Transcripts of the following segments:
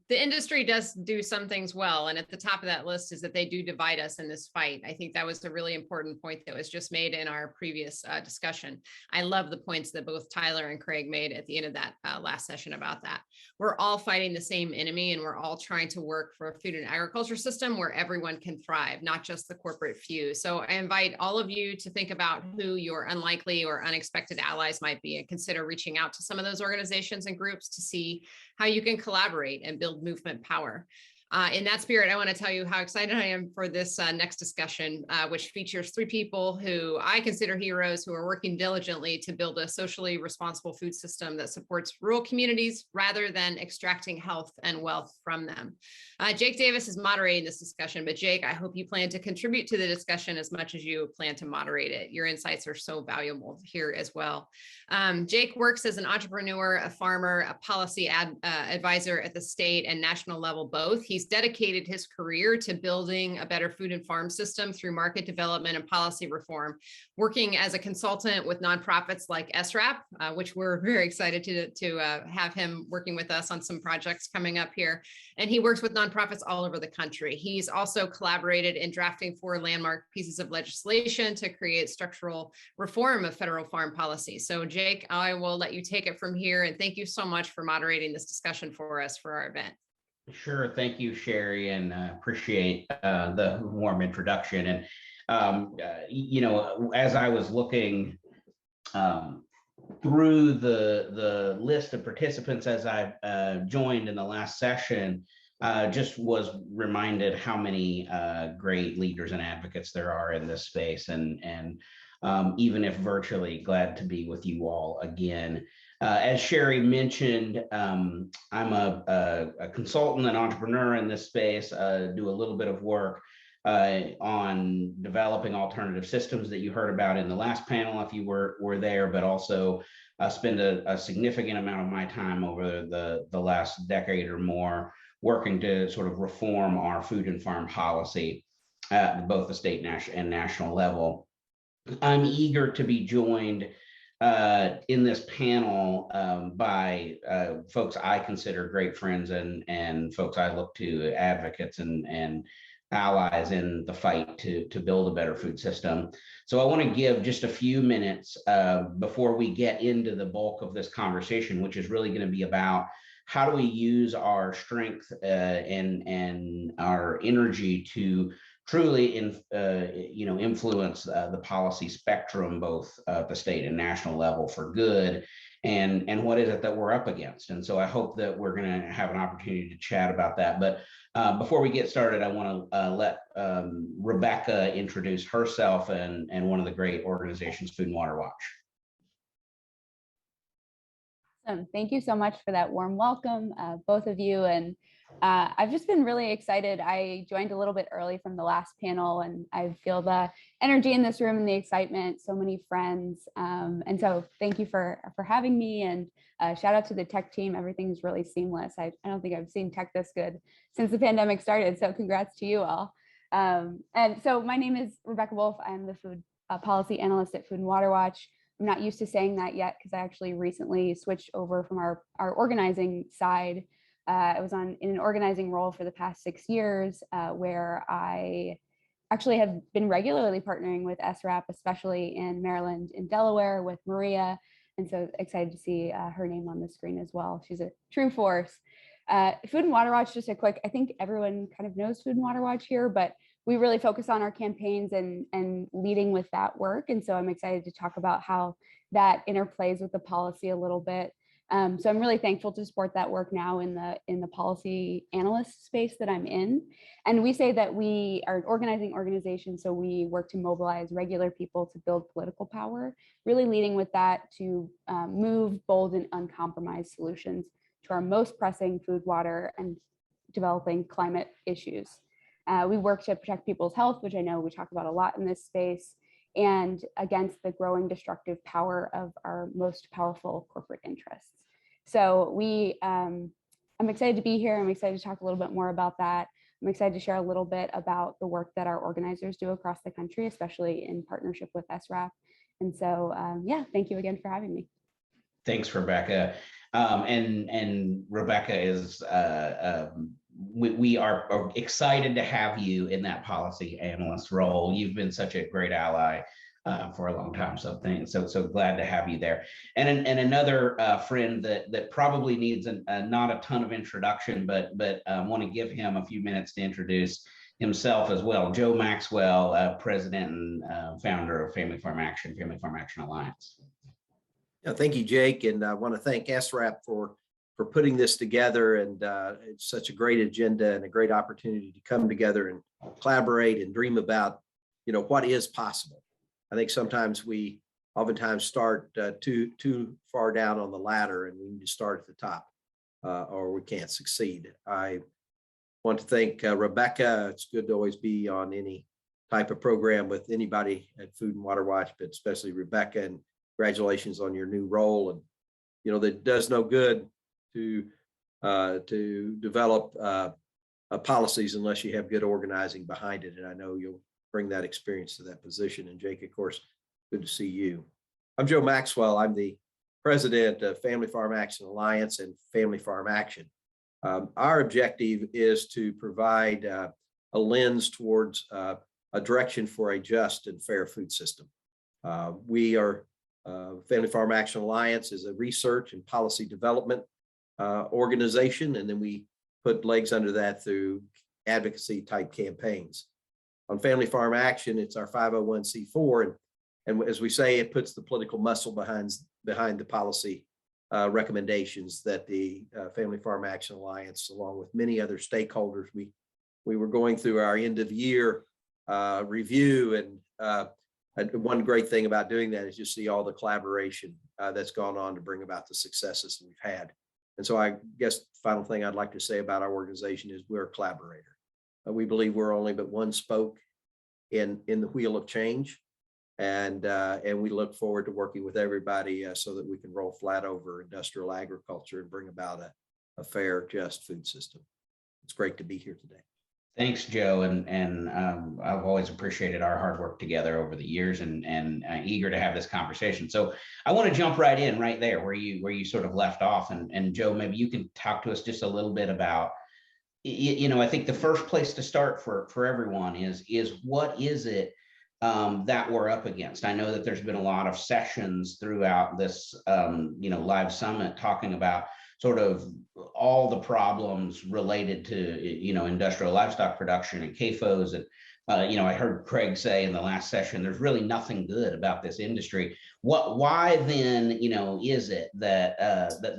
the industry does do some things well. And at the top of that list is that they do divide us in this fight. I think that was a really important point that was just made in our previous discussion. I love the points that both Tyler and Craig made at the end of that last session about that. We're all fighting the same enemy, and we're all trying to work for a food and agriculture system where everyone can thrive, not just the corporate few. So I invite all of you to think about who your unlikely or unexpected allies might be, and consider reaching out to some of those organizations and groups to see how you can collaborate and build movement power. In that spirit, I want to tell you how excited I am for this next discussion, which features three people who I consider heroes, who are working diligently to build a socially responsible food system that supports rural communities rather than extracting health and wealth from them. Jake Davis is moderating this discussion, but Jake, I hope you plan to contribute to the discussion as much as you plan to moderate it. Your insights are so valuable here as well. Jake works as an entrepreneur, a farmer, a policy advisor at the state and national level both. He's dedicated his career to building a better food and farm system through market development and policy reform, working as a consultant with nonprofits like SRAP, which we're very excited to have him working with us on some projects coming up here. And he works with nonprofits all over the country. He's also collaborated in drafting 4 landmark pieces of legislation to create structural reform of federal farm policy. So Jake, I will let you take it from here. And thank you so much for moderating this discussion for us for our event. Sure. Thank you, Sherry, and appreciate the warm introduction. And, you know, as I was looking through the list of participants as I joined in the last session, just was reminded how many great leaders and advocates there are in this space. And even if virtually, glad to be with you all again. As Sherry mentioned, I'm a consultant and entrepreneur in this space, do a little bit of work on developing alternative systems that you heard about in the last panel, if you were there, but also spend a significant amount of my time over the last decade or more working to sort of reform our food and farm policy at both the state and national level. I'm eager to be joined in this panel by folks I consider great friends and folks I look to, advocates and allies in the fight to build a better food system. So I want to give just a few minutes before we get into the bulk of this conversation, which is really going to be about how do we use our strength and our energy to truly influence the policy spectrum, both at the state and national level for good, and what is it that we're up against. And so I hope that we're going to have an opportunity to chat about that. But before we get started, I want to let Rebecca introduce herself and one of the great organizations, Food and Water Watch. Thank you so much for that warm welcome, both of you. And I've just been really excited. I joined a little bit early from the last panel, and I feel the energy in this room and the excitement, so many friends. And so thank you for having me, and shout out to the tech team. Everything's really seamless. I don't think I've seen tech this good since the pandemic started. So congrats to you all. And so my name is Rebecca Wolf. I'm the food policy analyst at Food and Water Watch. I'm not used to saying that yet because I actually recently switched over from our organizing side. I was in an organizing role for the past 6 years, where I actually have been regularly partnering with SRAP, especially in Maryland and Delaware with Maria. And so excited to see her name on the screen as well. She's a true force. Food and Water Watch, just a quick, I think everyone kind of knows Food and Water Watch here, but we really focus on our campaigns and leading with that work. And so I'm excited to talk about how that interplays with the policy a little bit. So I'm really thankful to support that work now in the policy analyst space that I'm in. And we say that we are an organizing organization, so we work to mobilize regular people to build political power, really leading with that to move bold and uncompromised solutions to our most pressing food, water, and developing climate issues. We work to protect people's health, which I know we talk about a lot in this space, and against the growing destructive power of our most powerful corporate interests. So I'm excited to be here. I'm excited to talk a little bit more about that. I'm excited to share a little bit about the work that our organizers do across the country, especially in partnership with SRAP. And so, yeah, thank you again for having me. Thanks, Rebecca. And Rebecca is, we are excited to have you in that policy analyst role. You've been such a great ally for a long time. So glad to have you there. And another friend that probably needs not a ton of introduction, but want to give him a few minutes to introduce himself as well. Joe Maxwell, president and founder of Family Farm Action Alliance. Yeah, thank you, Jake, and I want to thank SRAP for putting this together. And it's such a great agenda and a great opportunity to come together and collaborate and dream about, what is possible. I think sometimes we oftentimes start too far down on the ladder, and we need to start at the top, or we can't succeed. I want to thank Rebecca. It's good to always be on any type of program with anybody at Food and Water Watch, but especially Rebecca. And congratulations on your new role. And that does no good to develop policies unless you have good organizing behind it. And I know you'll bring that experience to that position. And Jake, of course, good to see you. I'm Joe Maxwell. I'm the president of Family Farm Action Alliance and Family Farm Action. Our objective is to provide a lens towards a direction for a just and fair food system. We are Family Farm Action Alliance is a research and policy development organization, and then we put legs under that through advocacy type campaigns. On Family Farm Action, it's our 501c4, and as we say, it puts the political muscle behind the policy recommendations that the Family Farm Action Alliance, along with many other stakeholders, we were going through our end of year review, and one great thing about doing that is you see all the collaboration that's gone on to bring about the successes that we've had. And so I guess the final thing I'd like to say about our organization is we're a collaborator. We believe we're only but one spoke in the wheel of change. And we look forward to working with everybody so that we can roll flat over industrial agriculture and bring about a fair, just food system. It's great to be here today. Thanks, Joe, and I've always appreciated our hard work together over the years, and eager to have this conversation. So I want to jump right in, right there where you sort of left off, and Joe, maybe you can talk to us just a little bit about, I think the first place to start for everyone is what is it that we're up against? I know that there's been a lot of sessions throughout this, live summit talking about sort of all the problems related to, industrial livestock production and CAFOs. And, I heard Craig say in the last session, there's really nothing good about this industry. Why then, is it that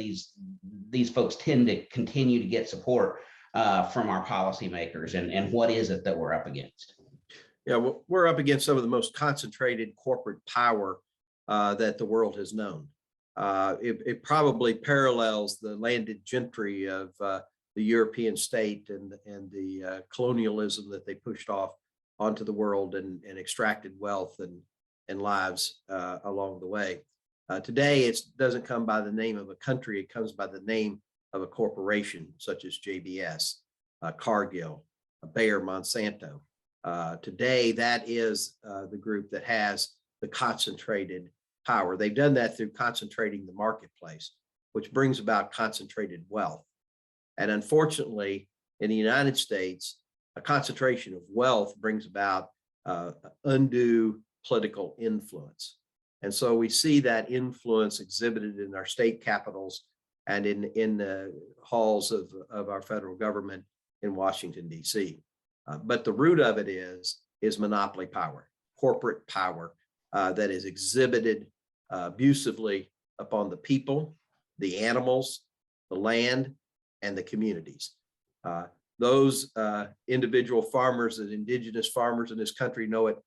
these folks tend to continue to get support from our policymakers, and what is it that we're up against? Yeah, well, we're up against some of the most concentrated corporate power that the world has known. It probably parallels the landed gentry of the European state and the colonialism that they pushed off onto the world and extracted wealth and lives along the way. Today, it doesn't come by the name of a country, it comes by the name of a corporation such as JBS, Cargill, Bayer, Monsanto. Today, that is the group that has the concentrated power. They've done that through concentrating the marketplace, which brings about concentrated wealth. And unfortunately, in the United States, a concentration of wealth brings about undue political influence. And so we see that influence exhibited in our state capitals and in the halls of our federal government in Washington, D.C. But the root of it is monopoly power, corporate power that is exhibited abusively upon the people, the animals, the land, and the communities. Those individual farmers and indigenous farmers in this country know it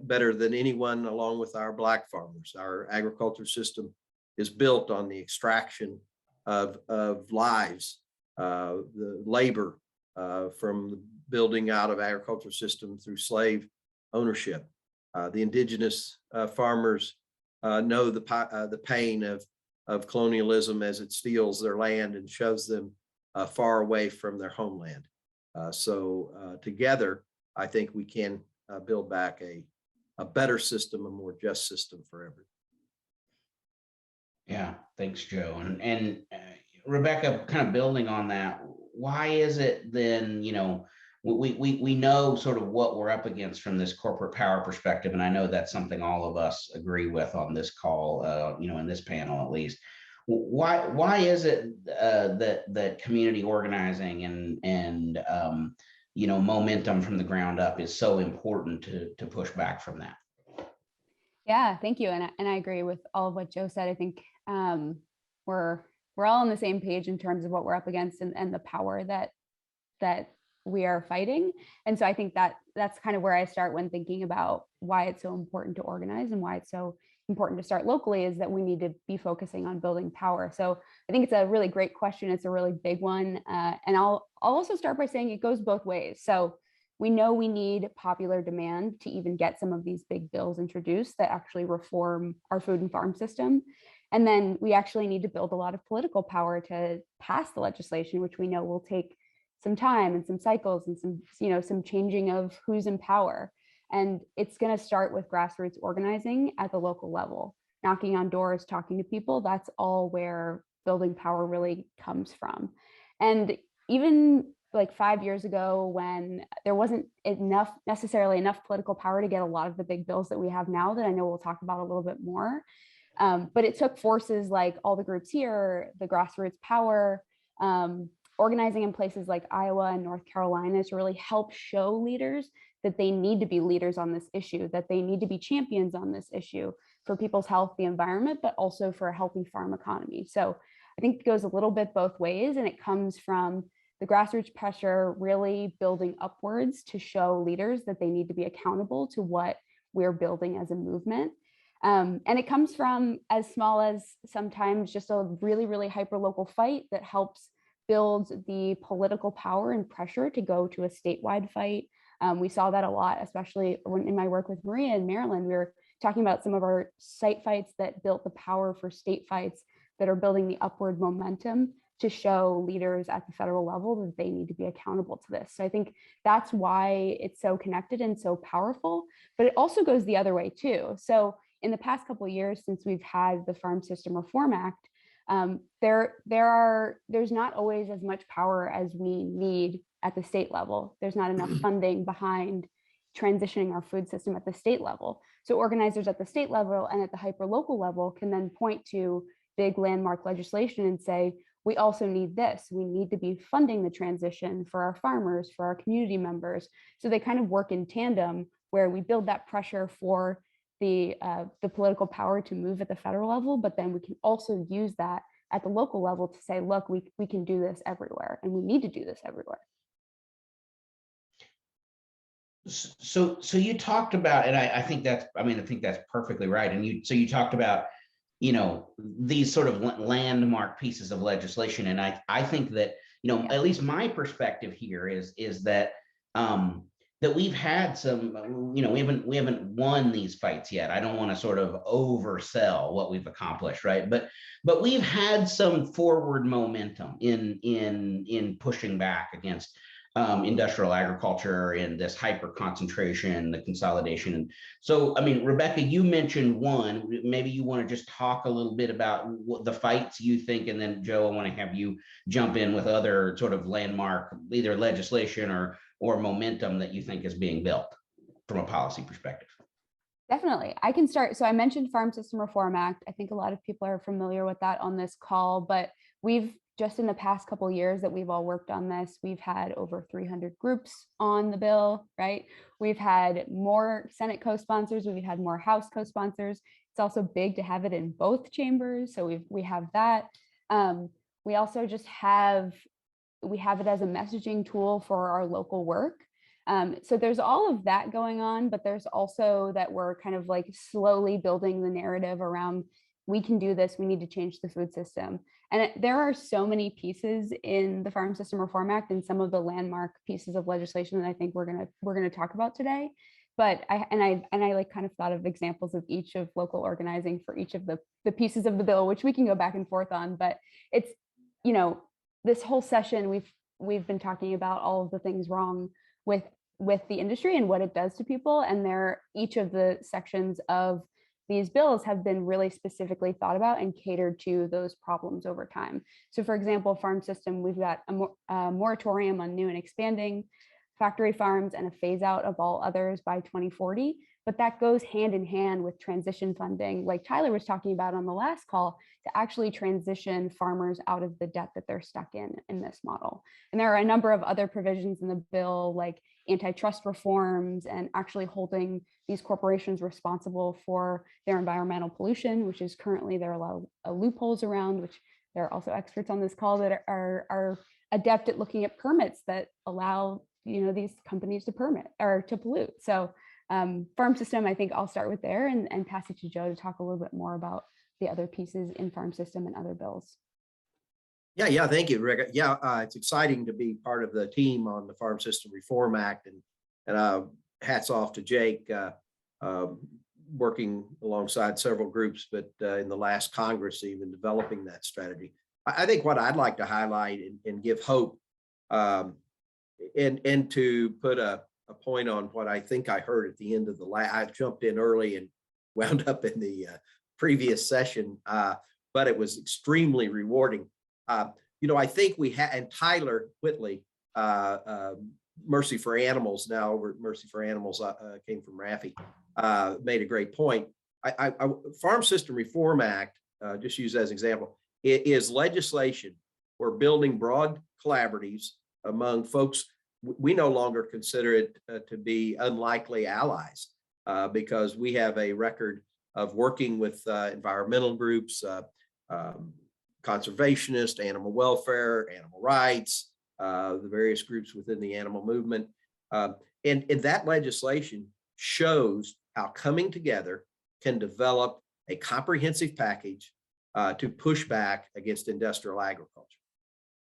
better than anyone, along with our Black farmers. Our agriculture system is built on the extraction of lives, the labor from the building out of agriculture system through slave ownership. The indigenous farmers know the pain of colonialism as it steals their land and shoves them far away from their homeland. So together, I think we can build back a better system, a more just system for everyone. Yeah, thanks, Joe. And Rebecca, kind of building on that, why is it then, we know sort of what we're up against from this corporate power perspective, and I know that's something all of us agree with on this call, in this panel at least. Why is it that community organizing and momentum from the ground up is so important to push back from that? Yeah, thank you. And I agree with all of what Joe said. I think we're all on the same page in terms of what we're up against and the power that we are fighting. And so I think that's kind of where I start when thinking about why it's so important to organize and why it's so important to start locally, is that we need to be focusing on building power. So I think it's a really great question. It's a really big one. And I'll also start by saying it goes both ways. So we know we need popular demand to even get some of these big bills introduced that actually reform our food and farm system. And then we actually need to build a lot of political power to pass the legislation, which we know will take some time and some cycles and some changing of who's in power. And it's going to start with grassroots organizing at the local level, knocking on doors, talking to people. That's all where building power really comes from. And even like 5 years ago, when there wasn't necessarily enough political power to get a lot of the big bills that we have now, that I know we'll talk about a little bit more. But it took forces like all the groups here, the grassroots power, organizing in places like Iowa and North Carolina to really help show leaders that they need to be leaders on this issue, that they need to be champions on this issue for people's health, the environment, but also for a healthy farm economy. So I think it goes a little bit both ways, and it comes from the grassroots pressure really building upwards to show leaders that they need to be accountable to what we're building as a movement. And it comes from as small as sometimes just a really, really hyper local fight that helps build the political power and pressure to go to a statewide fight. We saw that a lot, especially in my work with Maria in Maryland. We were talking about some of our site fights that built the power for state fights that are building the upward momentum to show leaders at the federal level that they need to be accountable to this. So I think that's why it's so connected and so powerful, but it also goes the other way too. So in the past couple of years, since we've had the Farm System Reform Act, there's not always as much power as we need at the state level. There's not enough funding behind transitioning our food system at the state level. So organizers at the state level and at the hyper-local level can then point to big landmark legislation and say, we also need this. We need to be funding the transition for our farmers, for our community members. So they kind of work in tandem, where we build that pressure for the political power to move at the federal level, but then we can also use that at the local level to say, look, we can do this everywhere, and we need to do this everywhere. So you talked about, and I think that's perfectly right. And you talked about, these sort of landmark pieces of legislation. And I think that, at least my perspective here is that, that we've had some, we haven't won these fights yet. I don't want to sort of oversell what we've accomplished, right? But we've had some forward momentum in pushing back against industrial agriculture and this hyper concentration, the consolidation. And so, Rebecca, you mentioned one. Maybe you want to just talk a little bit about what the fights you think, and then Joe, I want to have you jump in with other sort of landmark, either legislation or momentum that you think is being built from a policy perspective. Definitely. I can start. So I mentioned Farm System Reform Act. I think a lot of people are familiar with that on this call, but we've just in the past couple of years that we've all worked on this, we've had over 300 groups on the bill, right? We've had more Senate co-sponsors, we've had more House co-sponsors. It's also big to have it in both chambers. So we have that. We also just have it as a messaging tool for our local work. So there's all of that going on, but there's also that we're kind of like slowly building the narrative around, we can do this, we need to change the food system. And there are so many pieces in the Farm System Reform Act and some of the landmark pieces of legislation that I think we're gonna talk about today. But I like kind of thought of examples of each of local organizing for each of the pieces of the bill, which we can go back and forth on. But it's, this whole session we've been talking about all of the things wrong with the industry and what it does to people. And each of the sections of these bills have been really specifically thought about and catered to those problems over time. So for example, farm system, we've got a moratorium on new and expanding factory farms and a phase out of all others by 2040. But that goes hand in hand with transition funding, like Tyler was talking about on the last call, to actually transition farmers out of the debt that they're stuck in this model. And there are a number of other provisions in the bill, like antitrust reforms and actually holding these corporations responsible for their environmental pollution, which is currently there are a lot of loopholes around, which there are also experts on this call that are adept at looking at permits that allow these companies to permit or to pollute. So farm system, I think I'll start with there and pass it to Joe to talk a little bit more about the other pieces in farm system and other bills. Yeah, thank you, Rick. Yeah, it's exciting to be part of the team on the Farm System Reform Act, and hats off to Jake, working alongside several groups, but in the last Congress, even developing that strategy. I think what I'd like to highlight and give hope, and to put a point on what I think I heard at the end of I jumped in early and wound up in the previous session, but it was extremely rewarding. I think we had, and Tyler Whitley, Mercy for Animals, now Mercy for Animals came from Rafi, made a great point. Farm System Reform Act, just use as an example, it is legislation. We're building broad collaboratives among folks. We no longer consider it to be unlikely allies because we have a record of working with environmental groups, conservationists, animal welfare, animal rights, the various groups within the animal movement. And that legislation shows how coming together can develop a comprehensive package to push back against industrial agriculture,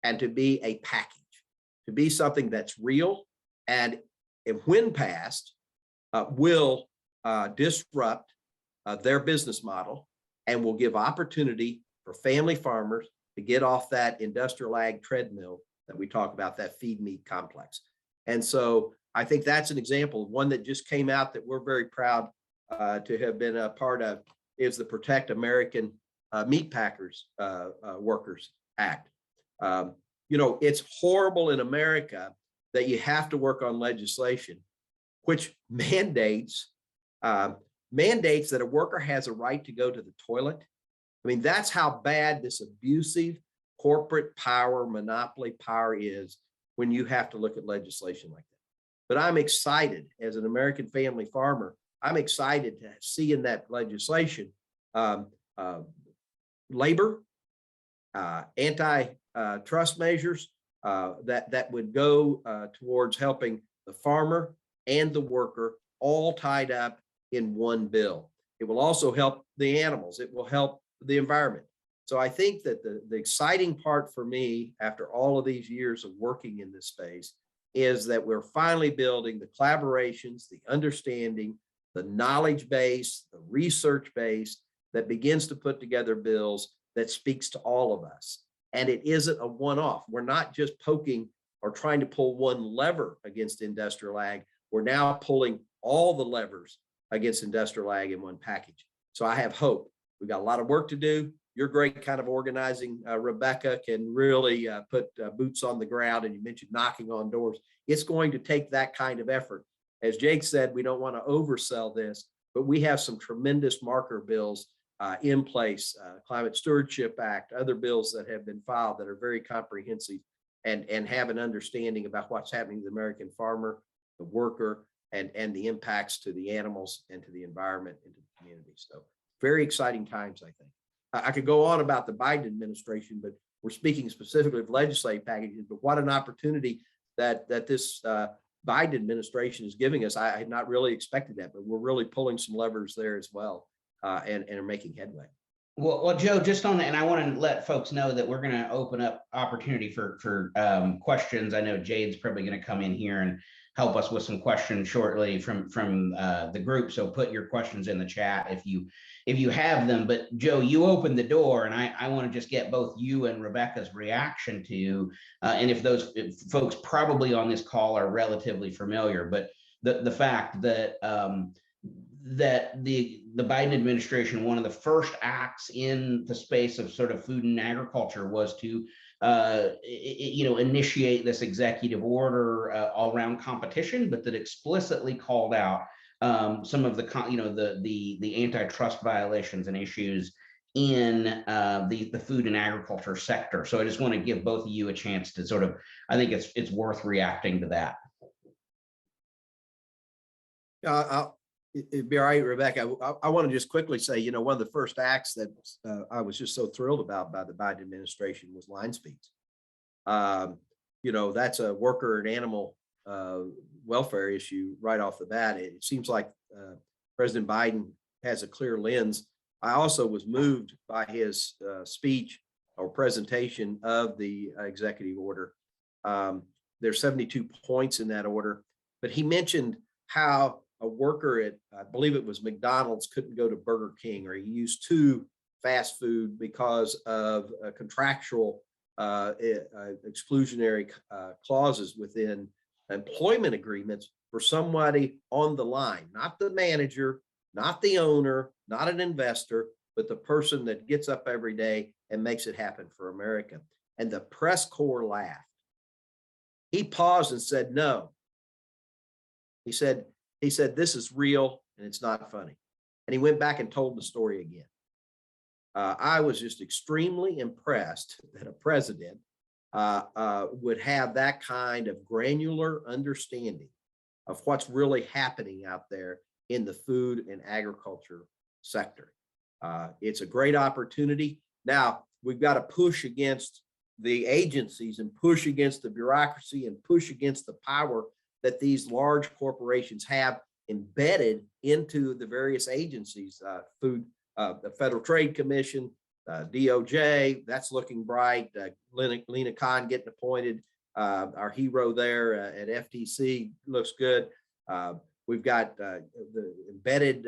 and to be a package, to be something that's real and when passed will disrupt their business model and will give opportunity for family farmers to get off that industrial ag treadmill that we talk about, that feed meat complex. And so I think that's an example of one that just came out that we're very proud to have been a part of, is the Protect American Meat Packers Workers Act. It's horrible in America that you have to work on legislation which mandates that a worker has a right to go to the toilet. I mean, that's how bad this abusive corporate power, monopoly power is when you have to look at legislation like that. But I'm excited as an American family farmer, I'm excited to see in that legislation labor, antitrust measures that would go towards helping the farmer and the worker all tied up in one bill. It will also help the animals. It will help the environment. So I think that the exciting part for me after all of these years of working in this space is that we're finally building the collaborations, the understanding, the knowledge base, the research base that begins to put together bills that speaks to all of us. And it isn't a one-off. We're not just poking or trying to pull one lever against industrial ag. We're now pulling all the levers against industrial ag in one package. So I have hope. We've got a lot of work to do. You're great kind of organizing. Rebecca can really put boots on the ground, and you mentioned knocking on doors. It's going to take that kind of effort. As Jake said, we don't want to oversell this, but we have some tremendous marker bills in place, Climate Stewardship Act, other bills that have been filed that are very comprehensive and have an understanding about what's happening to the American farmer, the worker, and the impacts to the animals and to the environment and to the community. So very exciting times, I think. I could go on about the Biden administration, but we're speaking specifically of legislative packages, but what an opportunity that this Biden administration is giving us. I had not really expected that, but we're really pulling some levers there as well and are making headway. Well, Joe, just on that, and I want to let folks know that we're going to open up opportunity for questions. I know Jade's probably going to come in here and help us with some questions shortly from the group. So put your questions in the chat if you have them. But Joe, you opened the door, and I want to just get both you and Rebecca's reaction to, and if folks probably on this call are relatively familiar, but the fact that that the Biden administration, one of the first acts in the space of sort of food and agriculture was to initiate this executive order all around competition, but that explicitly called out some of the antitrust violations and issues in the food and agriculture sector. So I just want to give both of you a chance to sort of, I think it's worth reacting to that. It'd be all right, Rebecca. I want to just quickly say, one of the first acts that I was just so thrilled about by the Biden administration was line speeds. That's a worker and animal welfare issue right off the bat. It seems like President Biden has a clear lens. I also was moved by his speech or presentation of the executive order. There's 72 points in that order, but he mentioned how a worker at, I believe it was McDonald's, couldn't go to Burger King, or he used 2 fast food because of contractual exclusionary clauses within employment agreements for somebody on the line, not the manager, not the owner, not an investor, but the person that gets up every day and makes it happen for America. And the press corps laughed. He paused and said, no. He said, this is real and it's not funny. And he went back and told the story again. I was just extremely impressed that a president would have that kind of granular understanding of what's really happening out there in the food and agriculture sector. It's a great opportunity. Now, we've got to push against the agencies and push against the bureaucracy and push against the power that these large corporations have embedded into the various agencies, the Federal Trade Commission, DOJ, that's looking bright. Lena Khan getting appointed, our hero there at FTC looks good. We've got the embedded,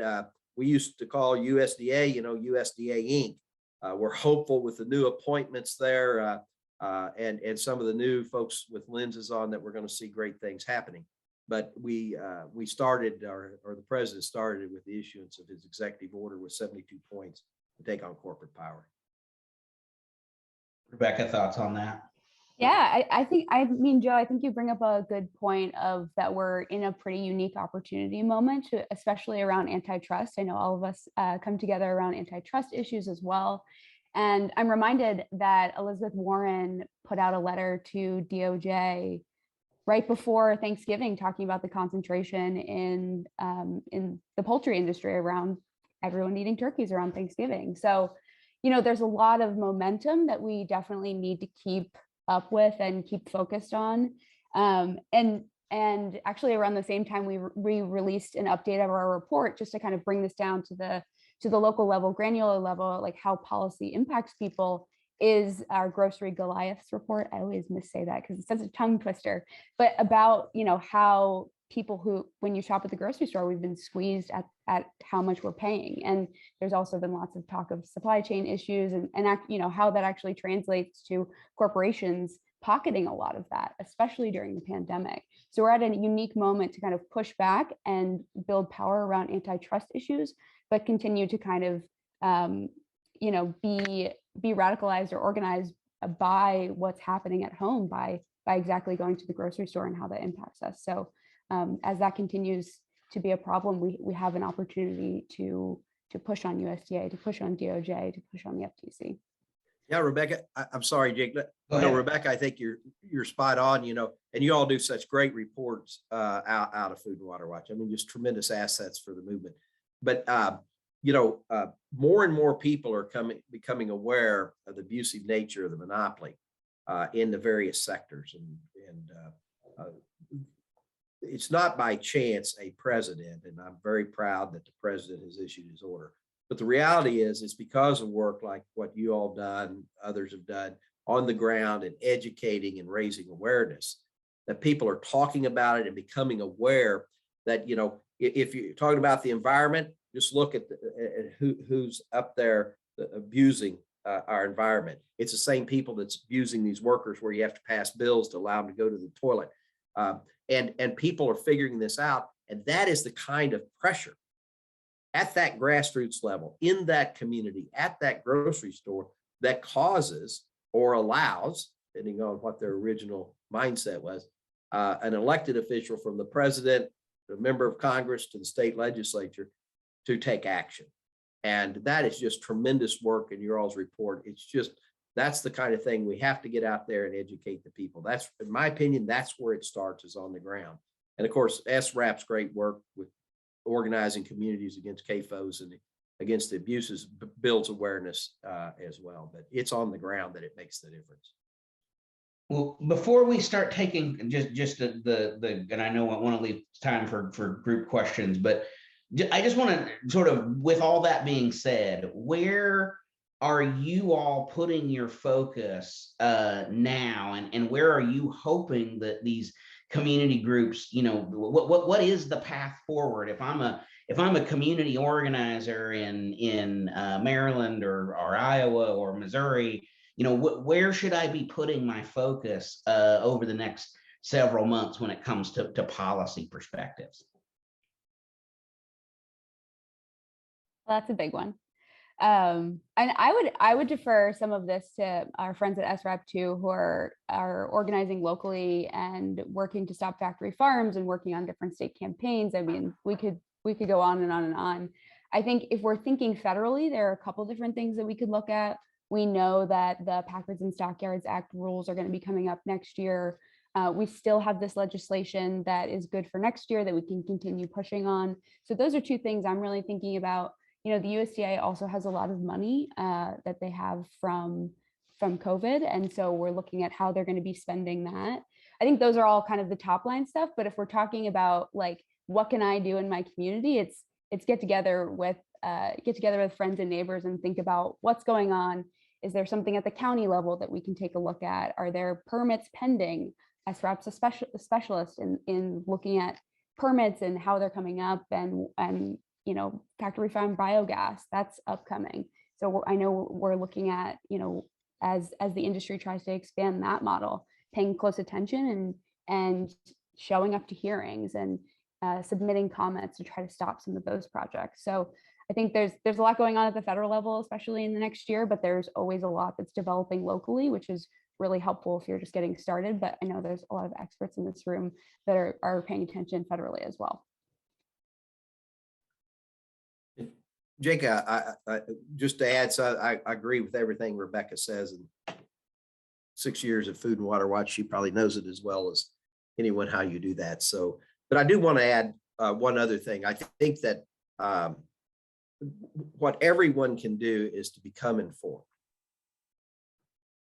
we used to call USDA, USDA Inc. We're hopeful with the new appointments there and some of the new folks with lenses on that we're going to see great things happening. But we started, or the president started with the issuance of his executive order with 72 points to take on corporate power. Rebecca, thoughts on that? Yeah, I mean, Joe, I think you bring up a good point of that we're in a pretty unique opportunity moment, especially around antitrust. I know all of us come together around antitrust issues as well. And I'm reminded that Elizabeth Warren put out a letter to DOJ right before Thanksgiving, talking about the concentration in the poultry industry around everyone eating turkeys around Thanksgiving. So, there's a lot of momentum that we definitely need to keep up with and keep focused on. And actually around the same time, we released an update of our report just to kind of bring this down to the local level, granular level, like how policy impacts people, is our Grocery Goliaths report. I always missay that because it's such a tongue twister, but about, how people who, when you shop at the grocery store, we've been squeezed at how much we're paying. And there's also been lots of talk of supply chain issues and how that actually translates to corporations pocketing a lot of that, especially during the pandemic. So we're at a unique moment to kind of push back and build power around antitrust issues, but continue to kind of, be radicalized or organized by what's happening at home, by exactly going to the grocery store and how that impacts us. So as that continues to be a problem, we have an opportunity to push on USDA, to push on DOJ, to push on the FTC. Yeah, Rebecca, I'm sorry, Jake. Rebecca, I think you're spot on, and you all do such great reports out of Food and Water Watch. I mean, just tremendous assets for the movement. But more and more people are becoming aware of the abusive nature of the monopoly in the various sectors, and it's not by chance a president, and I'm very proud that the president has issued his order. But the reality is, it's because of work like what you all done, others have done on the ground and educating and raising awareness, that people are talking about it and becoming aware that, if you're talking about the environment, just look at who's up there abusing our environment. It's the same people that's abusing these workers, where you have to pass bills to allow them to go to the toilet. And people are figuring this out. And that is the kind of pressure at that grassroots level, in that community, at that grocery store, that causes or allows, depending on what their original mindset was, an elected official from the president, the member of Congress to the state legislature to take action. And that is just tremendous work in your all's report. It's just, that's the kind of thing we have to get out there and educate the people. That's, in my opinion, that's where it starts, is on the ground. And of course, SRAP's great work with organizing communities against CAFOs and against the abuses builds awareness as well. But it's on the ground that it makes the difference. Well, before we start taking just the and I know I want to leave time for group questions, but I just want to sort of, with all that being said, where are you all putting your focus now, and where are you hoping that these community groups, you know, what is the path forward? If I'm a community organizer in Maryland or Iowa or Missouri, you know, where should I be putting my focus over the next several months when it comes to policy perspectives? Well, that's a big one. And I would defer some of this to our friends at SRAP too, who are organizing locally and working to stop factory farms and working on different state campaigns. I mean, we could go on and on and on. I think if we're thinking federally, there are a couple different things that we could look at. We know that the Packards and Stockyards Act rules are going to be coming up next year. We still have this legislation that is good for next year that we can continue pushing on. So those are two things I'm really thinking about. You know, the USDA also has a lot of money that they have from COVID. And so we're looking at how they're going to be spending that. I think those are all kind of the top line stuff. But if we're talking about like, what can I do in my community? It's get together with friends and neighbors and think about what's going on. Is there something at the county level that we can take a look at? Are there permits pending? SRAP's a specialist in looking at permits and how they're coming up, and you know, factory farm biogas, that's upcoming. So I know we're looking at, you know, as the industry tries to expand that model, paying close attention and showing up to hearings and submitting comments to try to stop some of those projects. So I think there's a lot going on at the federal level, especially in the next year, but there's always a lot that's developing locally, which is really helpful if you're just getting started. But I know there's a lot of experts in this room that are paying attention federally as well. Jake, I just to add, so I agree with everything Rebecca says. And 6 years of Food and Water Watch, she probably knows it as well as anyone how you do that. So, but I do want to add one other thing. I think that what everyone can do is to become informed.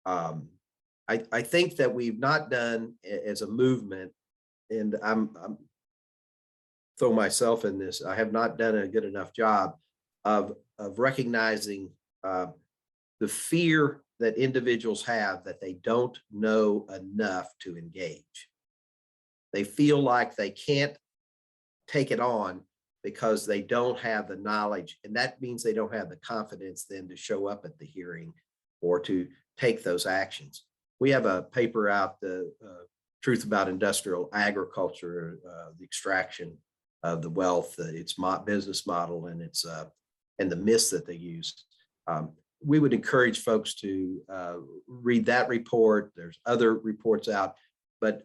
I think that we've not done as a movement, and I'm throw myself in this, I have not done a good enough job of recognizing the fear that individuals have that they don't know enough to engage. They feel like they can't take it on because they don't have the knowledge, and that means they don't have the confidence then to show up at the hearing or to take those actions. We have a paper out, the Truth About Industrial Agriculture, the extraction of the wealth, its business model, and its and the myths that they use. We would encourage folks to read that report. There's other reports out, but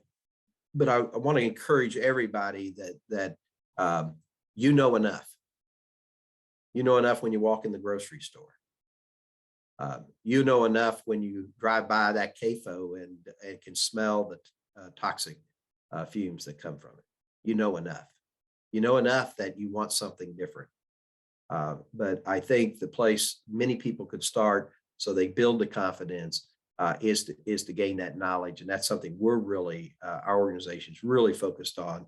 I want to encourage everybody that you know enough. You know enough when you walk in the grocery store. You know enough when you drive by that CAFO and can smell the toxic fumes that come from it. You know enough. You know enough that you want something different. But I think the place many people could start so they build the confidence is to gain that knowledge. And that's something we're really, our organization's really focused on,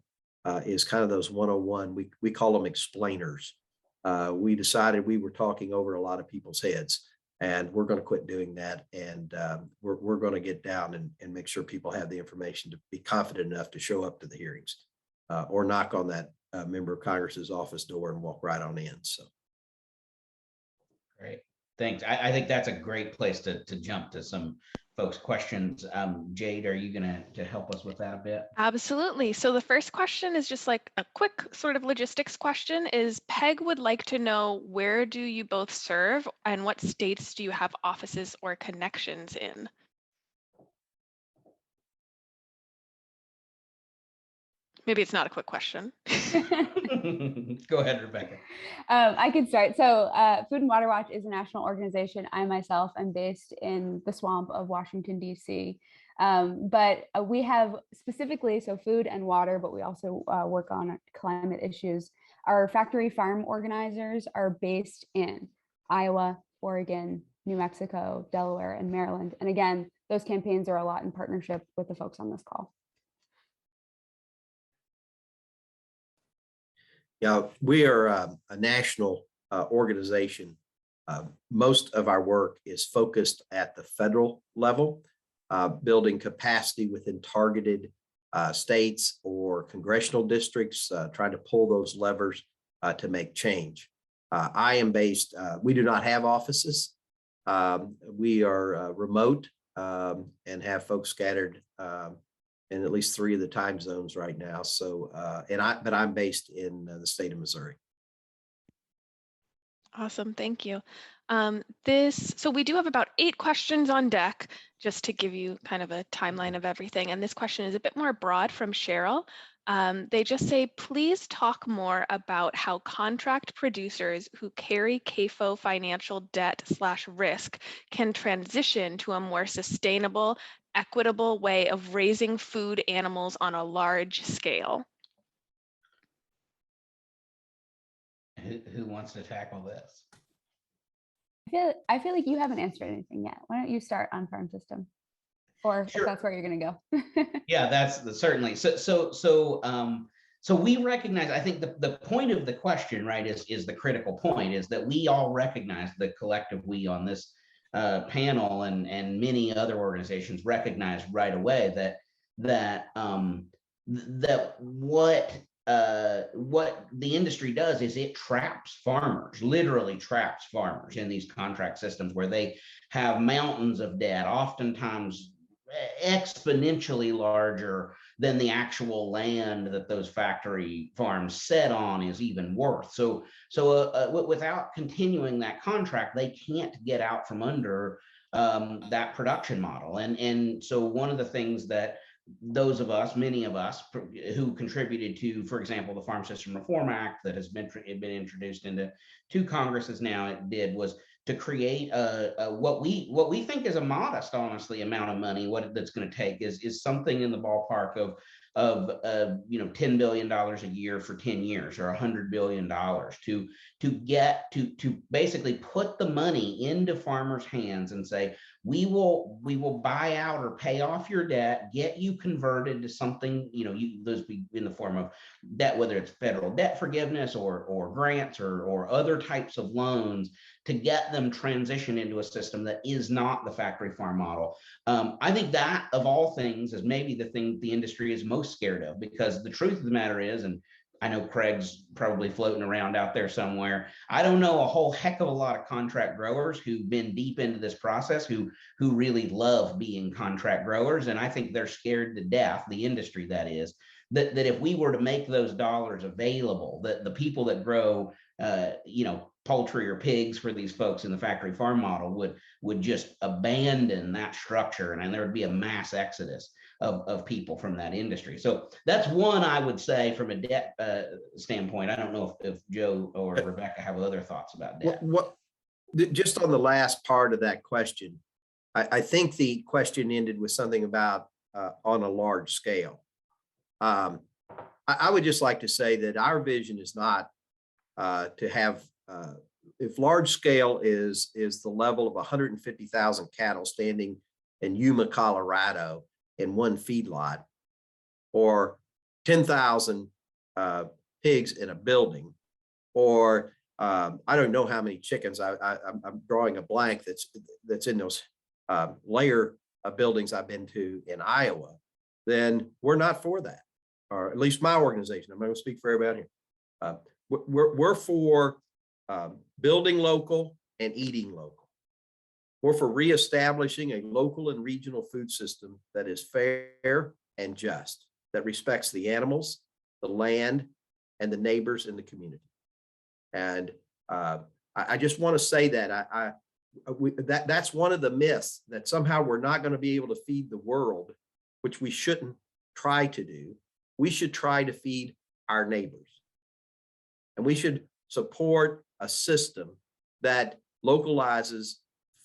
is kind of those 101, we call them explainers. We decided we were talking over a lot of people's heads, and we're going to quit doing that. And we're going to get down and make sure people have the information to be confident enough to show up to the hearings or knock on that member of Congress's office door and walk right on in. So. Great. Thanks. I think that's a great place to jump to some folks questions. Jade, are you going to help us with that a bit? Absolutely. So the first question is just like a quick sort of logistics question is Peg would like to know, where do you both serve and what states do you have offices or connections in? Maybe it's not a quick question. Go ahead, Rebecca. I can start. So Food and Water Watch is a national organization. I myself am based in the swamp of Washington, D.C. But we have specifically, so food and water, but we also work on climate issues. Our factory farm organizers are based in Iowa, Oregon, New Mexico, Delaware, and Maryland. And again, those campaigns are a lot in partnership with the folks on this call. Yeah, we are a national organization. Most of our work is focused at the federal level, building capacity within targeted states or congressional districts, trying to pull those levers to make change. I am based, we do not have offices. We are remote and have folks scattered in at least 3 of the time zones right now. So, but I'm based in the state of Missouri. Awesome, thank you. So we do have about 8 questions on deck, just to give you kind of a timeline of everything. And this question is a bit more broad from Cheryl. They just say, please talk more about how contract producers who carry CAFO financial debt/risk can transition to a more sustainable, equitable way of raising food animals on a large scale. Who wants to tackle this? I feel like you haven't answered anything yet. Why don't you start on farm system, or Sure. if that's where you're going to go? Yeah, that's certainly. So we recognize, I think the point of the question, right, is the critical point, is that we all recognize, the collective we on this panel and many other organizations recognize right away that what the industry does is it traps farmers, literally traps farmers in these contract systems where they have mountains of debt, oftentimes exponentially larger than the actual land that those factory farms set on is even worth. So without continuing that contract, they can't get out from under that production model. And so one of the things that those of us, many of us who contributed to, for example, the Farm System Reform Act that has been introduced into 2 Congresses now, it did was to create what we think is a modest, honestly, amount of money. What that's going to take is something in the ballpark of $10 billion a year for 10 years, or $100 billion to get to basically put the money into farmers' hands and say, we will buy out or pay off your debt, get you converted to something, those be in the form of debt, whether it's federal debt forgiveness or grants or other types of loans, to get them transition into a system that is not the factory farm model. I think that, of all things, is maybe the thing the industry is most scared of, because the truth of the matter is, and I know Craig's probably floating around out there somewhere, I don't know a whole heck of a lot of contract growers who've been deep into this process who really love being contract growers. And I think they're scared to death, the industry that is, that if we were to make those dollars available, that the people that grow poultry or pigs for these folks in the factory farm model would just abandon that structure, and there would be a mass exodus of people from that industry. So that's one I would say from a debt standpoint. I don't know if Joe or Rebecca have other thoughts about debt. Just on the last part of that question, I think the question ended with something about on a large scale. I would just like to say that our vision is not to have, if large scale is the level of 150,000 cattle standing in Yuma, Colorado in one feedlot, or 10,000 pigs in a building, or I don't know how many chickens, I'm drawing a blank, that's in those layer of buildings I've been to in Iowa, then we're not for that, or at least my organization. I'm going to speak for everybody here. We're for building local and eating local. or for reestablishing a local and regional food system that is fair and just, that respects the animals, the land, and the neighbors in the community. And I just want to say that that's one of the myths, that somehow we're not going to be able to feed the world, which we shouldn't try to do. We should try to feed our neighbors. And we should support a system that localizes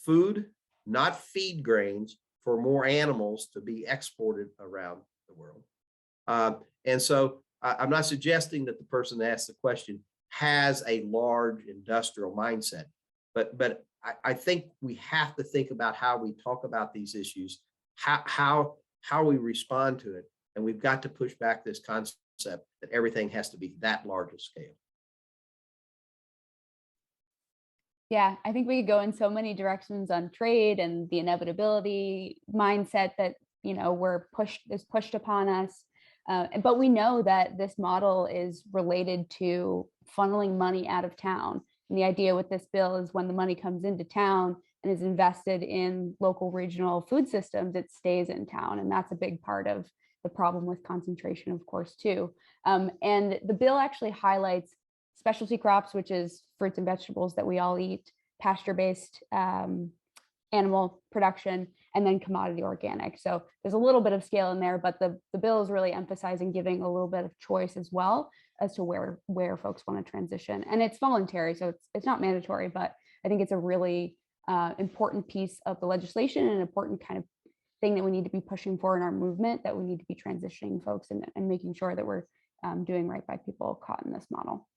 food, not feed grains, for more animals to be exported around the world. And so I'm not suggesting that the person that asked the question has a large industrial mindset, but I think we have to think about how we talk about these issues, how we respond to it. And we've got to push back this concept that everything has to be that large a scale. Yeah, I think we could go in so many directions on trade and the inevitability mindset that, you know, is pushed upon us. But we know that this model is related to funneling money out of town. And the idea with this bill is when the money comes into town and is invested in local regional food systems, it stays in town. And that's a big part of the problem with concentration, of course, too. And the bill actually highlights specialty crops, which is fruits and vegetables that we all eat, pasture-based animal production, and then commodity organic. So there's a little bit of scale in there, but the bill is really emphasizing giving a little bit of choice as well as to where folks want to transition. And it's voluntary, so it's not mandatory, but I think it's a really important piece of the legislation and an important kind of thing that we need to be pushing for in our movement, that we need to be transitioning folks and making sure that we're doing right by people caught in this model.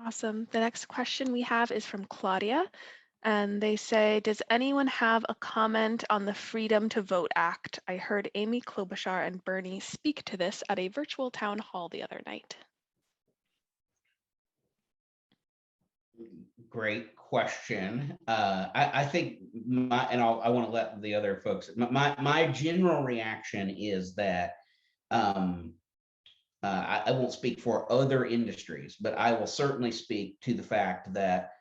Awesome. The next question we have is from Claudia, and they say, does anyone have a comment on the Freedom to Vote Act? I heard Amy Klobuchar and Bernie speak to this at a virtual town hall the other night. Great question. I think I want to let the other folks, my general reaction is that I won't speak for other industries, but I will certainly speak to the fact that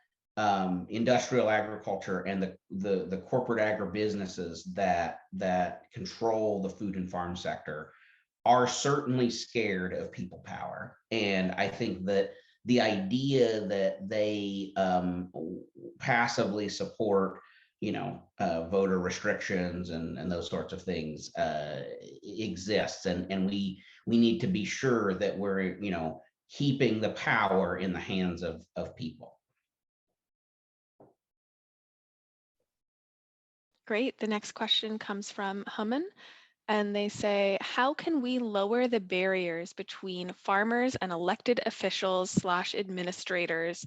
industrial agriculture and the corporate agribusinesses that control the food and farm sector are certainly scared of people power. And I think that the idea that they passively support, voter restrictions and those sorts of things exists, and we need to be sure that we're keeping the power in the hands of people. Great. The next question comes from Humman, and they say, how can we lower the barriers between farmers and elected officials / administrators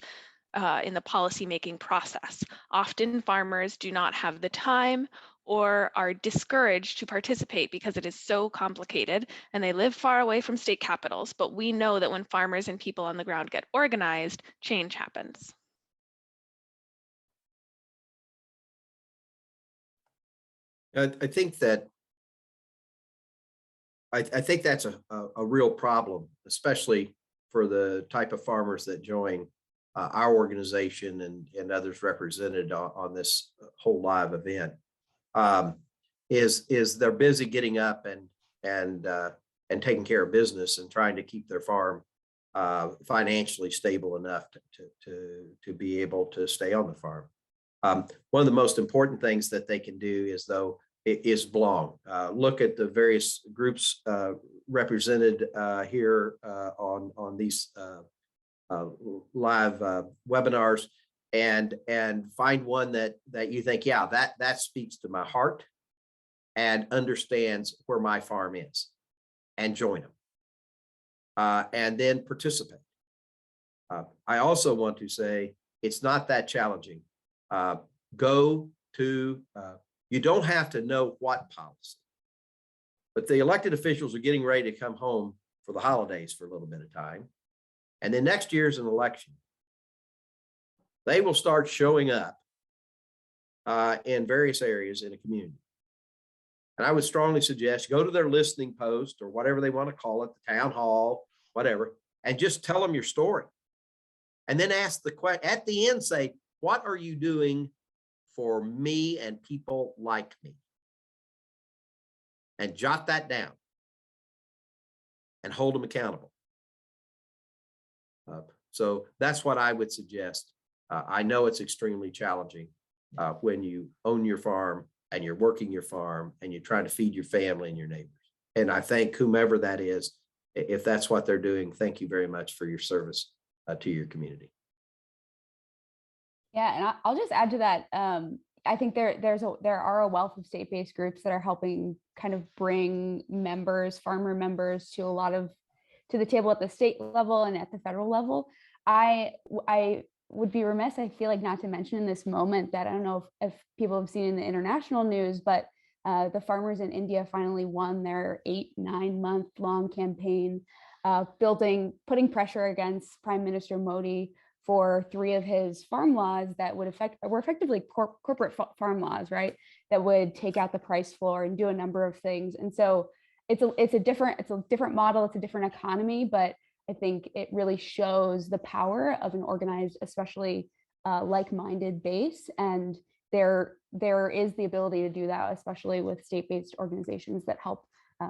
in the policymaking process? Often farmers do not have the time or are discouraged to participate because it is so complicated and they live far away from state capitals. But we know that when farmers and people on the ground get organized, change happens. I think that's a real problem, especially for the type of farmers that join our organization and others represented on this whole live event. Is they're busy getting up and taking care of business and trying to keep their farm financially stable enough to be able to stay on the farm. One of the most important things that they can do is belong. Look at the various groups represented here on these live webinars, and find one that you think, yeah, that speaks to my heart and understands where my farm is, and join them, and then participate. I also want to say it's not that challenging. You don't have to know what policy, but the elected officials are getting ready to come home for the holidays for a little bit of time. And then next year's an election. They will start showing up in various areas in a community. And I would strongly suggest go to their listening post or whatever they want to call it, the town hall, whatever, and just tell them your story. And then ask the question at the end, say, what are you doing for me and people like me? And jot that down and hold them accountable. So that's what I would suggest. I know it's extremely challenging when you own your farm and you're working your farm and you're trying to feed your family and your neighbors. And I thank whomever that is, if that's what they're doing, thank you very much for your service to your community. Yeah, and I'll just add to that. I think there are a wealth of state-based groups that are helping kind of bring farmer members to the table at the state level and at the federal level. I would be remiss, I feel like, not to mention in this moment that I don't know if people have seen in the international news, but the farmers in India finally won their 8-9 month long campaign, putting pressure against Prime Minister Modi for 3 of his farm laws that were effectively corporate farm laws, right? That would take out the price floor and do a number of things. And so it's a different model, it's a different economy, but I think it really shows the power of an organized, especially like-minded base. And there is the ability to do that, especially with state-based organizations that help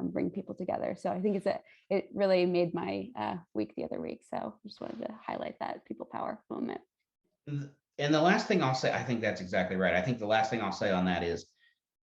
bring people together. So I think it really made my week the other week. So just wanted to highlight that people power moment. And the last thing I'll say, I think that's exactly right. I think the last thing I'll say on that is,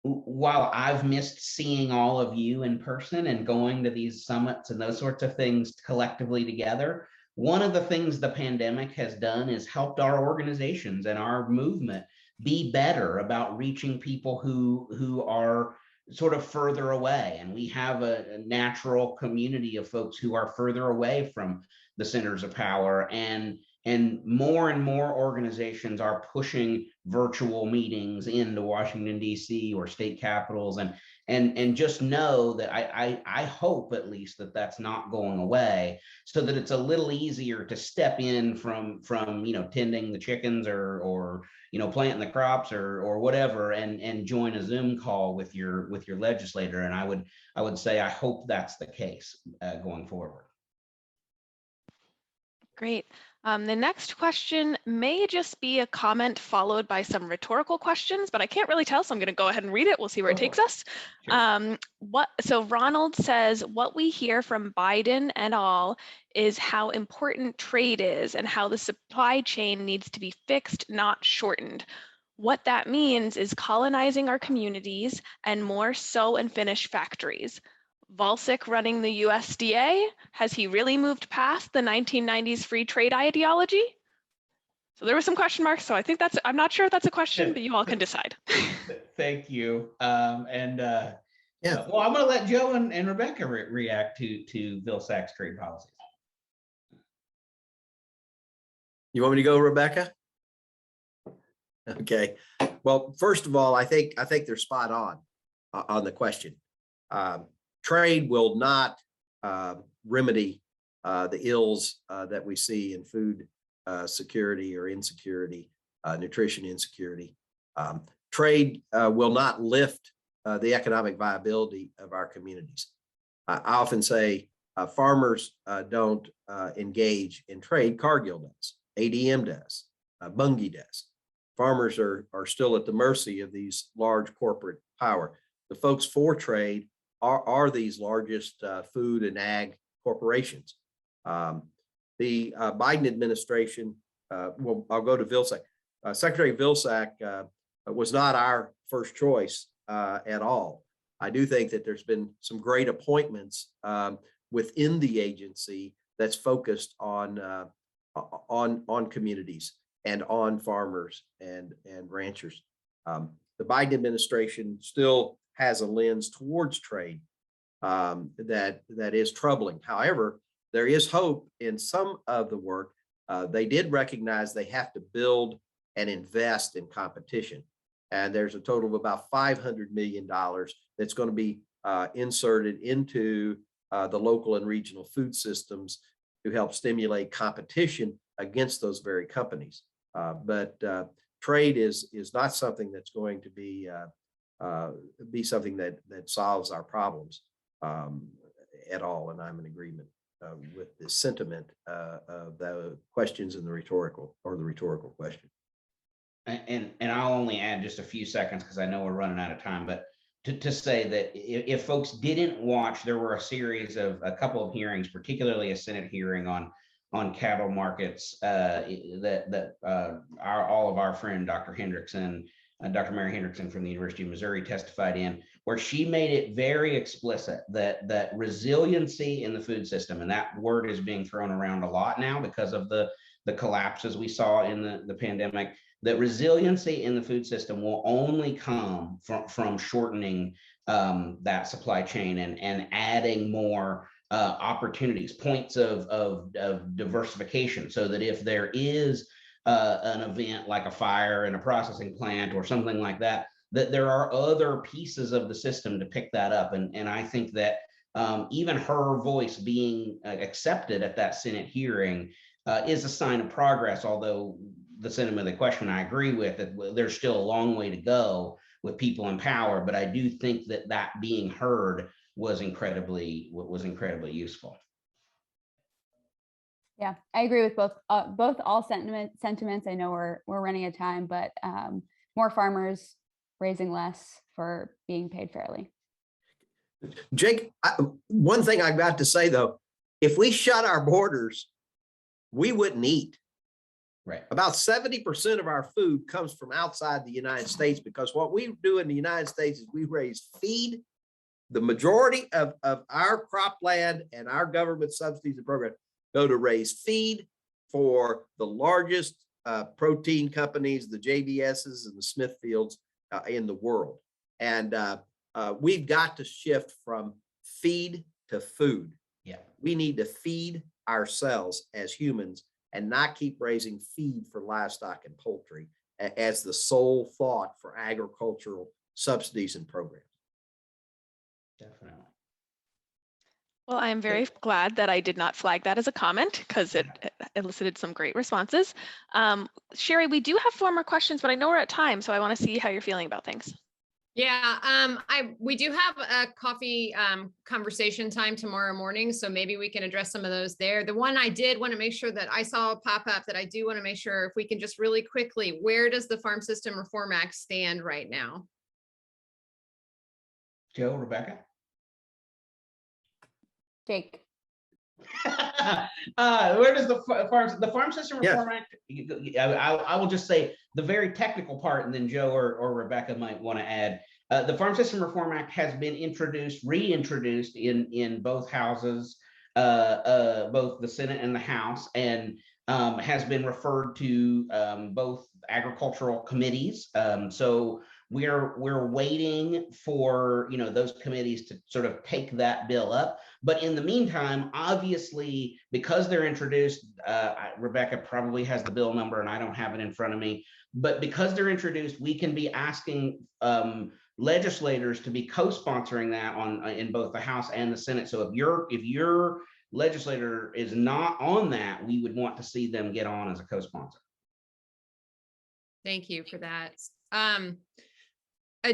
while I've missed seeing all of you in person and going to these summits and those sorts of things collectively together, one of the things the pandemic has done is helped our organizations and our movement be better about reaching people who are sort of further away. And we have a natural community of folks who are further away from the centers of power, and more organizations are pushing virtual meetings into Washington, D.C. or state capitals, and just know that I hope at least that that's not going away, so that it's a little easier to step in from tending the chickens or planting the crops or whatever, and join a Zoom call with your legislator. And I would say I hope that's the case going forward. Great. The next question may just be a comment followed by some rhetorical questions, but I can't really tell, so I'm going to go ahead and read it. We'll see where it takes us. Sure. So Ronald says, what we hear from Biden and all is how important trade is and how the supply chain needs to be fixed, not shortened. What that means is colonizing our communities and more sew and finish factories. Volsic running the USDA, has he really moved past the 1990s free trade ideology? So there were some question marks. So I think I'm not sure if that's a question, but you all can decide. Thank you. Well, I'm going to let Joe and Rebecca react to Vilsac's trade policies. You want me to go, Rebecca? Okay. Well, first of all, I think they're spot on the question. Trade will not remedy the ills that we see in food security or insecurity, nutrition insecurity. Trade will not lift the economic viability of our communities. I often say farmers don't engage in trade. Cargill does, ADM does, Bunge does. Farmers are still at the mercy of these large corporate power. The folks for trade are these largest food and ag corporations. The Biden administration, well, I'll go to Vilsack. Secretary Vilsack was not our first choice at all. I do think that there's been some great appointments within the agency that's focused on communities and on farmers and ranchers. The Biden administration still has a lens towards trade that is troubling. However, there is hope in some of the work. They did recognize they have to build and invest in competition. And there's a total of about $500 million that's going to be inserted into the local and regional food systems to help stimulate competition against those very companies. But trade is not something that's going to be something that solves our problems at all. And I'm in agreement with the sentiment of the questions in the rhetorical question. and I'll only add just a few seconds because I know we're running out of time, but to say that if folks didn't watch, there were a couple of hearings, particularly a Senate hearing on cattle markets that all of our friend Dr. Hendrickson, Dr. Mary Hendrickson from the University of Missouri testified in, where she made it very explicit that resiliency in the food system, and that word is being thrown around a lot now because of the collapses we saw in the pandemic, that resiliency in the food system will only come from shortening that supply chain and adding more opportunities, points of diversification, so that if there is an event like a fire in a processing plant or something like that, that there are other pieces of the system to pick that up. And I think that even her voice being accepted at that Senate hearing is a sign of progress, although the sentiment of the question I agree with, that there's still a long way to go with people in power, but I do think that being heard was incredibly useful. Yeah, I agree with both all sentiments. I know we're running out of time, but more farmers raising less for being paid fairly. Jake, one thing I've got to say though, if we shut our borders, we wouldn't eat. Right. About 70% of our food comes from outside the United States, because what we do in the United States is we raise feed. The majority of our cropland and our government subsidies and programs go to raise feed for the largest protein companies, the JBSs and the Smithfields in the world. And we've got to shift from feed to food. Yeah. We need to feed ourselves as humans and not keep raising feed for livestock and poultry as the sole thought for agricultural subsidies and programs. Definitely. Well, I'm very glad that I did not flag that as a comment, because it elicited some great responses. Sherry, we do have 4 more questions, but I know we're at time, so I want to see how you're feeling about things. Yeah, we do have a coffee conversation time tomorrow morning, so maybe we can address some of those there. The one I did want to make sure that I saw pop up that I do want to make sure if we can just really quickly, where does the Farm System Reform Act stand right now? Joe, Rebecca? Jake. Where does the Farm System Reform Act? I will just say the very technical part, and then Joe or Rebecca might want to add. The Farm System Reform Act has been reintroduced in both houses, both the Senate and the House, and has been referred to both agricultural committees. So we're waiting for those committees to sort of take that bill up. But in the meantime, obviously, because they're introduced, Rebecca probably has the bill number and I don't have it in front of me, but because they're introduced, we can be asking legislators to be co-sponsoring that in both the House and the Senate. So if your legislator is not on that, we would want to see them get on as a co-sponsor. Thank you for that.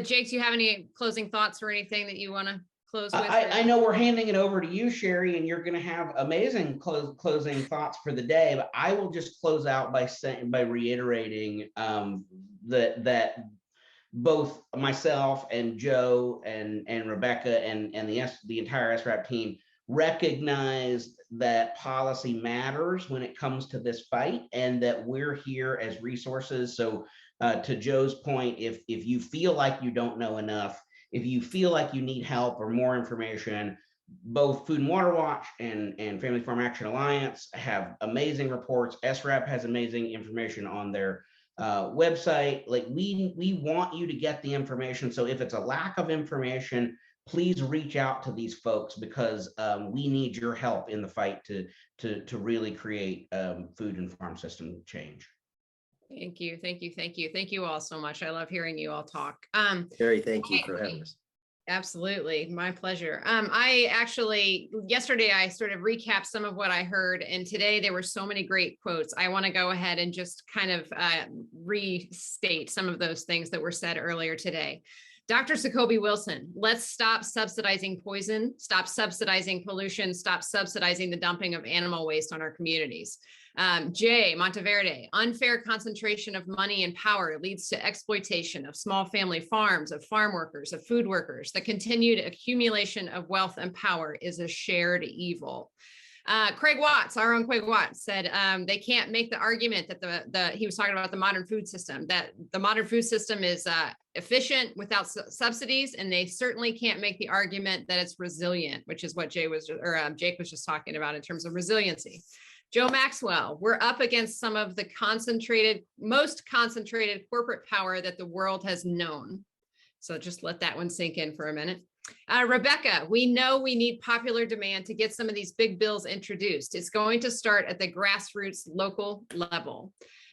Jake, do you have any closing thoughts or anything that you want to close with? I know we're handing it over to you, Sherry, and you're going to have amazing closing thoughts for the day, but I will just close out by reiterating that both myself and Joe and Rebecca and the entire SRAP team recognize that policy matters when it comes to this fight, and that we're here as resources. So to Joe's point, if you feel like you don't know enough, if you feel like you need help or more information, both Food and Water Watch and Family Farm Action Alliance have amazing reports. SRAP has amazing information on their website. Like we want you to get the information. So if it's a lack of information, please reach out to these folks, because we need your help in the fight to really create food and farm system change. Thank you. Thank you. Thank you. Thank you all so much. I love hearing you all talk. Terry, thank you for having us. Absolutely. My pleasure. Yesterday I sort of recapped some of what I heard, and today there were so many great quotes. I want to go ahead and just kind of restate some of those things that were said earlier today. Dr. Jacoby Wilson, let's stop subsidizing poison, stop subsidizing pollution, stop subsidizing the dumping of animal waste on our communities. Jay Monteverde, unfair concentration of money and power leads to exploitation of small family farms, of farm workers, of food workers. The continued accumulation of wealth and power is a shared evil. Craig Watts, our own Craig Watts, said they can't make the argument that he was talking about the modern food system, that the modern food system is efficient without subsidies, and they certainly can't make the argument that it's resilient, which is what Jake was just talking about in terms of resiliency. Joe Maxwell, we're up against some of the most concentrated corporate power that the world has known. So just let that one sink in for a minute. Rebecca, we know we need popular demand to get some of these big bills introduced. It's going to start at the grassroots local level.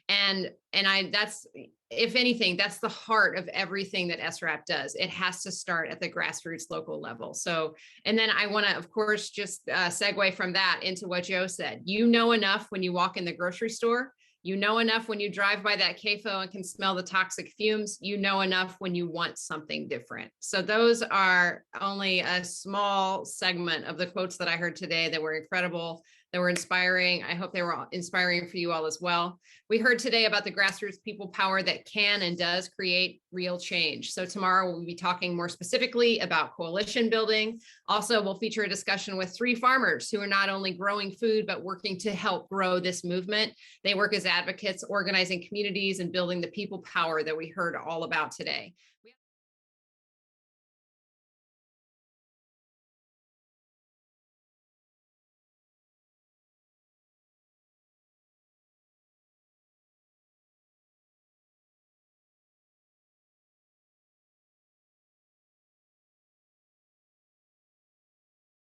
And that's, if anything, that's the heart of everything that SRAP does. It has to start at the grassroots local level. So, and then I want to, of course, just segue from that into what Joe said. You know enough when you walk in the grocery store. You know enough when you drive by that CAFO and can smell the toxic fumes. You know enough when you want something different. So those are only a small segment of the quotes that I heard today that were incredible, that were inspiring. I hope they were inspiring for you all as well. We heard today about the grassroots people power that can and does create real change. So tomorrow we'll be talking more specifically about coalition building. Also, we'll feature a discussion with 3 farmers who are not only growing food, but working to help grow this movement. They work as advocates, organizing communities and building the people power that we heard all about today.